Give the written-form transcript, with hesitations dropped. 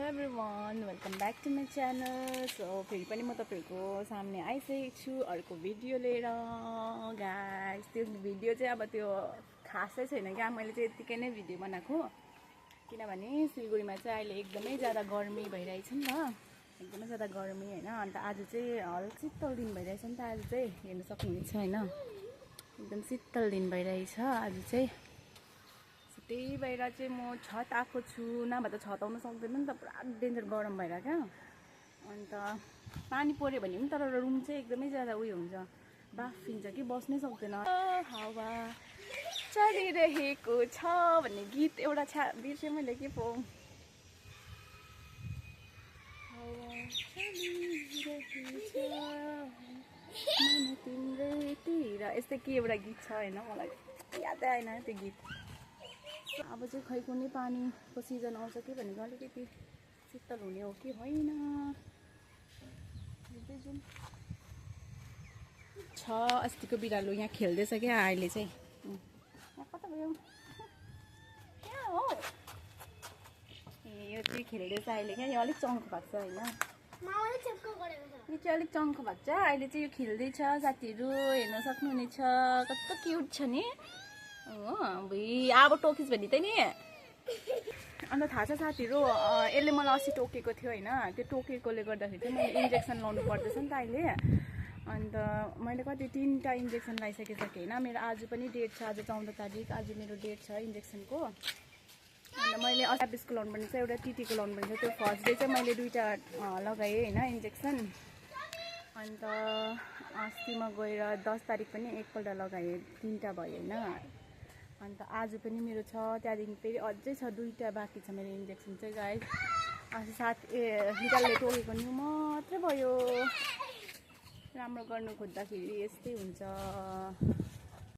Everyone welcome back to my channel. So फेरि पनि म तपाईँहरूको सामने आइसकेको छु अर्को भिडियो लिएर। गाइस त्यो भिडियो चाहिँ अब त्यो खासै छैन क्या, मैले चाहिँ यतिकै नै भिडियो बनाएको, किनभने सिलगढीमा चाहिँ अहिले एकदमै ज्यादा गर्मी भइरहेछ नि त, एकदमै ज्यादा गर्मी होइन। अन्त आज चाहिँ हल्का शीतल दिन भइरहेछ नि त, आज चाहिँ हेर्नु सक्नुहुनेछ होइन, एकदम शीतल दिन भइरहेछ आज चाहिँ। त्यही भएर चाहिँ म छत आएको छु, नभए त छत आउनु सक्दैन नि त, पुरा डेन्जर गरम भएर क्या। अन्त पानी पऱ्यो भने पनि तर रुम चाहिँ एकदमै ज्यादा उयो हुन्छ, बाफिन्छ कि बस्नै सक्दैन। हावा चलिरहेको छ भन्ने गीत एउटा बिर्सेँ मैले के पो, तिम्रैतिर यस्तै के एउटा गीत छ होइन, मलाई यादै आएन त्यो गीत। अब चाहिँ खै कुनै पानीको सिजन आउँछ कि भनेको अलिकति शीतल हुने हो कि होइन छ। अस्तिको बिरालो यहाँ खेल्दैछ क्या अहिले चाहिँ, यहाँ कता गयो यहाँ हो, ए यो चाहिँ खेल्दैछ अहिले क्या, यो अलिक चङ्खो भएको छ होइन, यो चाहिँ अलिक चङ्खो भएको छ अहिले चाहिँ, यो खेल्दैछ। साथीहरू हेर्न सक्नुहुनेछ कस्तो क्युट छ नि हो, अब टोकिस् भने त नि। अन्त थाहा छ साथीहरू, यसले मलाई अस्ति टोकेको थियो होइन, त्यो टोकेकोले गर्दाखेरि चाहिँ मैले इन्जेक्सन लाउनु पर्दैछ नि त अहिले। अन्त मैले कति 3टा इन्जेक्सन लगाइसकिसकेँ होइन, मेरो आज पनि डेट छ, आज 14 तारिक, आज मेरो डेट छ इन्जेक्सनको। अन्त मैले एबिसको लाउनु पर्ने छ, एउटा टिटीको लाउनु पर्ने छ। त्यो फर्स्ट डे चाहिँ मैले 2टा लगाएँ होइन इन्जेक्सन। अन्त अस्तिमा गएर 10 तारिक पनि एकपल्ट लगाएँ, 3टा भयो होइन। अन्त आज पनि मेरो छ, त्यहाँदेखि फेरि अझै छ 2टा बाँकी छ मेरो इन्जेक्सन चाहिँ गाइस। अस्ति हिजोले टोकेको न्यु मात्रै भयो, राम्रो गर्नु खोज्दाखेरि यस्तै हुन्छ।